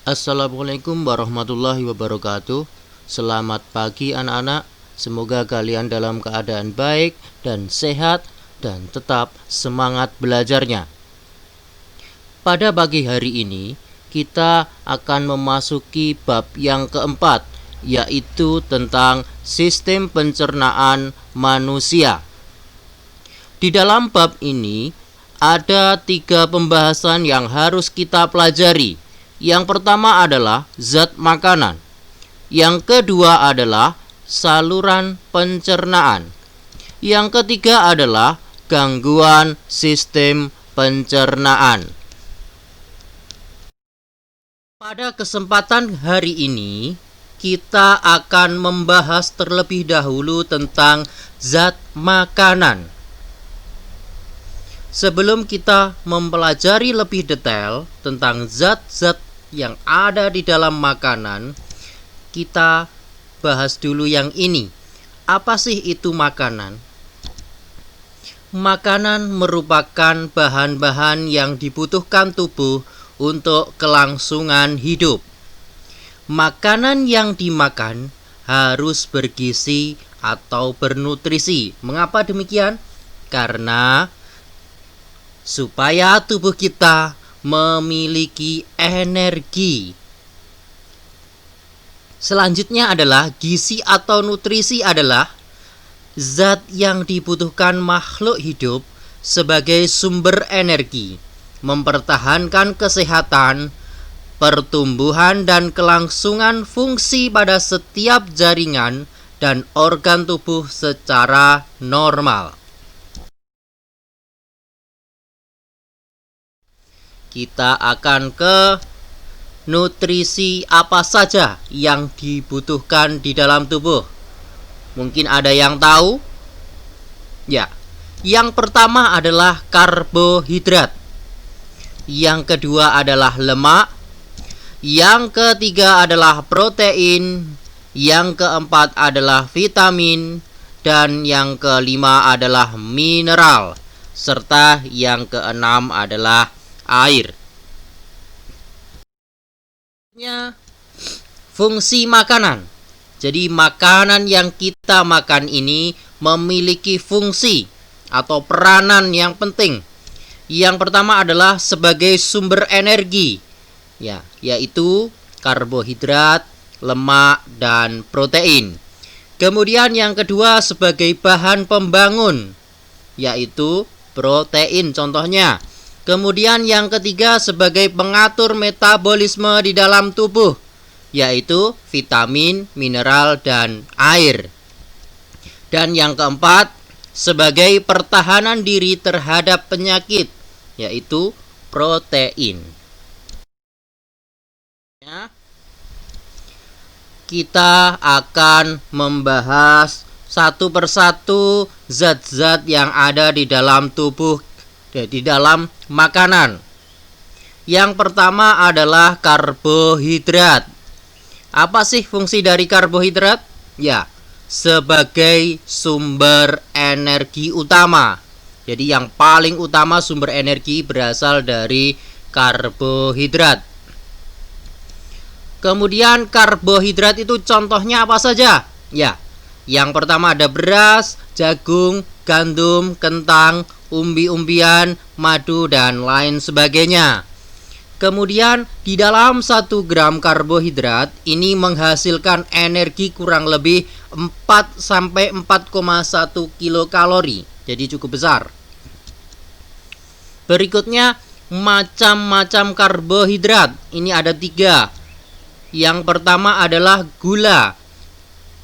Assalamualaikum warahmatullahi wabarakatuh. Selamat pagi anak-anak. Semoga kalian dalam keadaan baik dan sehat dan tetap semangat belajarnya. Pada pagi hari ini kita akan memasuki bab yang keempat, yaitu tentang sistem pencernaan manusia. Di dalam bab ini ada 3 pembahasan yang harus kita pelajari. Yang pertama adalah zat makanan. Yang kedua adalah saluran pencernaan. Yang ketiga adalah gangguan sistem pencernaan. Pada kesempatan hari ini, kita akan membahas terlebih dahulu tentang zat makanan. Sebelum kita mempelajari lebih detail tentang zat-zat yang ada di dalam makanan, kita bahas dulu yang ini. Apa sih itu makanan? Makanan merupakan bahan-bahan yang dibutuhkan tubuh untuk kelangsungan hidup. Makanan yang dimakan harus bergizi atau bernutrisi. Mengapa demikian? Karena supaya tubuh kita memiliki energi. Selanjutnya adalah gizi atau nutrisi adalah zat yang dibutuhkan makhluk hidup sebagai sumber energi, mempertahankan kesehatan, pertumbuhan dan kelangsungan fungsi pada setiap jaringan dan organ tubuh secara normal. Kita akan ke nutrisi apa saja yang dibutuhkan di dalam tubuh. Mungkin ada yang tahu? Ya, yang pertama adalah karbohidrat. Yang kedua adalah lemak. Yang ketiga adalah protein. Yang keempat adalah vitamin. Dan yang kelima adalah mineral. Serta yang keenam adalah air. Fungsi makanan. Jadi makanan yang kita makan ini memiliki fungsi atau peranan yang penting. Yang pertama adalah sebagai sumber energi, yaitu karbohidrat, lemak, dan protein. Kemudian yang kedua sebagai bahan pembangun, yaitu protein contohnya. Kemudian yang ketiga sebagai pengatur metabolisme di dalam tubuh, yaitu vitamin, mineral, dan air. Dan yang keempat sebagai pertahanan diri terhadap penyakit, yaitu protein. Kita akan membahas satu persatu zat-zat yang ada di dalam tubuh, di dalam makanan. Yang pertama adalah karbohidrat. Apa sih fungsi dari karbohidrat? Ya, sebagai sumber energi utama. Jadi yang paling utama sumber energi berasal dari karbohidrat. Kemudian karbohidrat itu contohnya apa saja? Ya, yang pertama ada beras, jagung, gandum, kentang, umbi-umbian, madu, dan lain sebagainya. Kemudian di dalam 1 gram karbohidrat ini menghasilkan energi kurang lebih 4-4,1 kilokalori. Jadi cukup besar. Berikutnya macam-macam karbohidrat. Ini ada 3. Yang pertama adalah gula.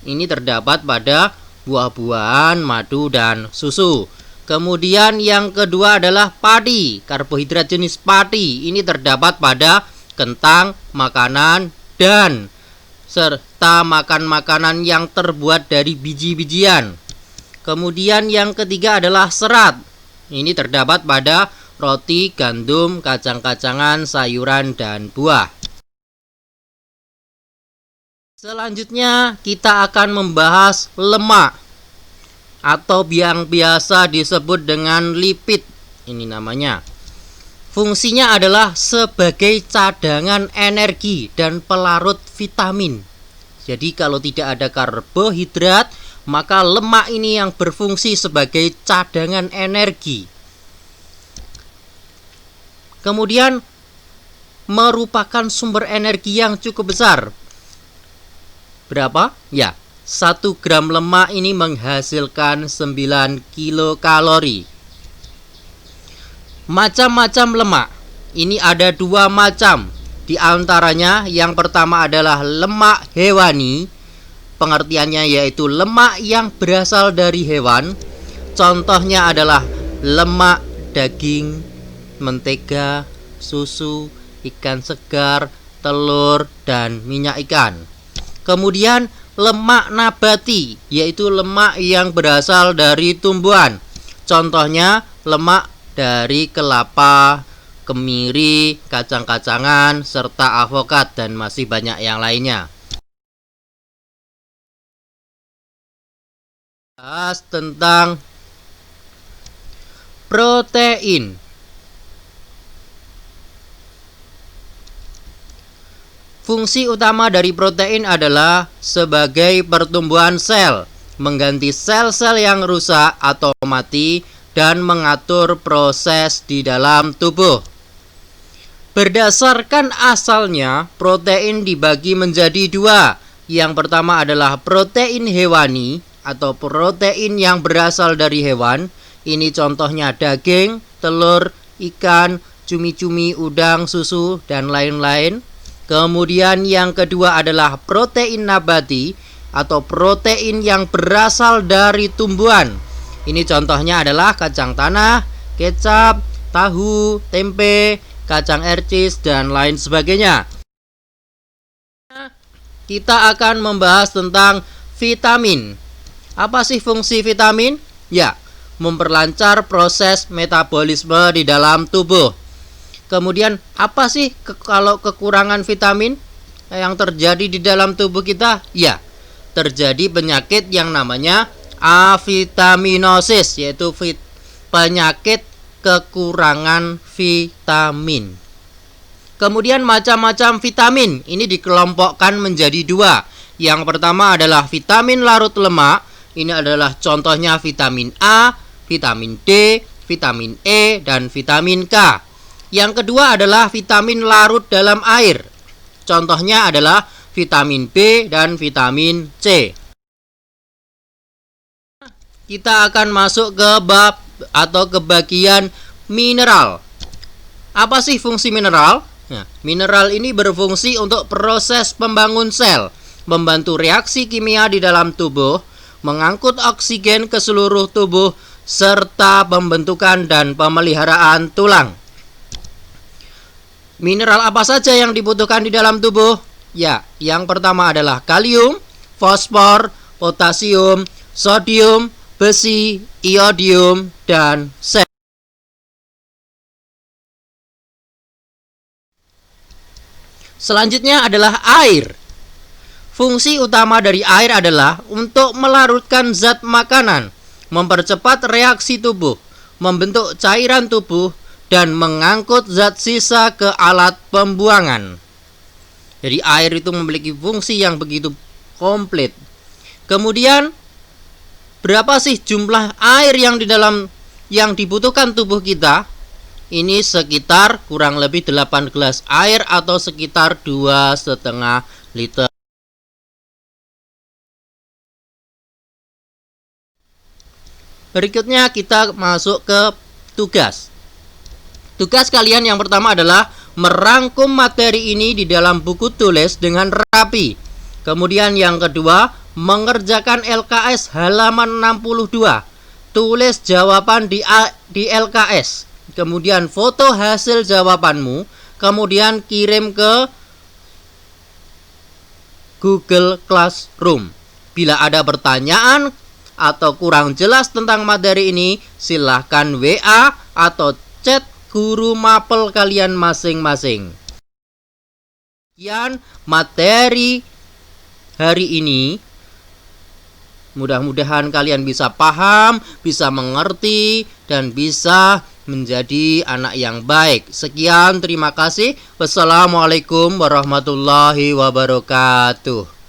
Ini terdapat pada buah-buahan, madu, dan susu. Kemudian yang kedua adalah padi, karbohidrat jenis padi. Ini terdapat pada kentang, makanan, dan serta makan-makanan yang terbuat dari biji-bijian. Kemudian yang ketiga adalah serat. Ini terdapat pada roti, gandum, kacang-kacangan, sayuran, dan buah. Selanjutnya kita akan membahas lemak, atau yang biasa disebut dengan lipid. Ini namanya. Fungsinya adalah sebagai cadangan energi dan pelarut vitamin. Jadi kalau tidak ada karbohidrat, maka lemak ini yang berfungsi sebagai cadangan energi. Kemudian merupakan sumber energi yang cukup besar. Berapa? Ya, 1 gram lemak ini menghasilkan 9 kilokalori. Macam-macam lemak. Ini ada 2 macam. Di antaranya yang pertama adalah lemak hewani. Pengertiannya yaitu lemak yang berasal dari hewan. Contohnya adalah lemak daging, mentega, susu, ikan segar, telur, dan minyak ikan. Kemudian lemak nabati, yaitu lemak yang berasal dari tumbuhan. Contohnya lemak dari kelapa, kemiri, kacang-kacangan, serta avokat, dan masih banyak yang lainnya. Bahas tentang protein. Fungsi utama dari protein adalah sebagai pertumbuhan sel, mengganti sel-sel yang rusak atau mati, dan mengatur proses di dalam tubuh. Berdasarkan asalnya, protein dibagi menjadi 2. Yang pertama adalah protein hewani atau protein yang berasal dari hewan. Ini contohnya daging, telur, ikan, cumi-cumi, udang, susu, dan lain-lain. Kemudian yang kedua adalah protein nabati atau protein yang berasal dari tumbuhan. Ini contohnya adalah kacang tanah, kecap, tahu, tempe, kacang ercis, dan lain sebagainya. Kita akan membahas tentang vitamin. Apa sih fungsi vitamin? Ya, memperlancar proses metabolisme di dalam tubuh. Kemudian apa sih kalau kekurangan vitamin yang terjadi di dalam tubuh kita? Ya, terjadi penyakit yang namanya avitaminosis, yaitu penyakit kekurangan vitamin. Kemudian macam-macam vitamin ini dikelompokkan menjadi 2. Yang pertama adalah vitamin larut lemak. Ini adalah contohnya vitamin A, vitamin D, vitamin E, dan vitamin K. Yang kedua adalah vitamin larut dalam air. Contohnya adalah vitamin B dan vitamin C. Kita akan masuk ke bab atau ke bagian mineral. Apa sih fungsi mineral? Nah, mineral ini berfungsi untuk proses pembangun sel, membantu reaksi kimia di dalam tubuh, mengangkut oksigen ke seluruh tubuh, serta pembentukan dan pemeliharaan tulang. Mineral apa saja yang dibutuhkan di dalam tubuh? Ya, yang pertama adalah kalium, fosfor, potasium, sodium, besi, iodium, dan sel. Selanjutnya adalah air. Fungsi utama dari air adalah untuk melarutkan zat makanan, mempercepat reaksi tubuh, membentuk cairan tubuh, dan mengangkut zat sisa ke alat pembuangan. Jadi air itu memiliki fungsi yang begitu komplit. Kemudian berapa sih jumlah air yang dibutuhkan tubuh kita? Ini sekitar kurang lebih 8 gelas air atau sekitar 2,5 liter. Berikutnya kita masuk ke tugas. Tugas kalian yang pertama adalah merangkum materi ini di dalam buku tulis dengan rapi. Kemudian yang kedua, mengerjakan LKS halaman 62. Tulis jawaban di LKS. Kemudian foto hasil jawabanmu. Kemudian kirim ke Google Classroom. Bila ada pertanyaan atau kurang jelas tentang materi ini, silahkan WA atau chat guru mapel kalian masing-masing. Sekian materi hari ini. Mudah-mudahan kalian bisa paham, bisa mengerti, dan bisa menjadi anak yang baik. Sekian, terima kasih. Wassalamualaikum warahmatullahi wabarakatuh.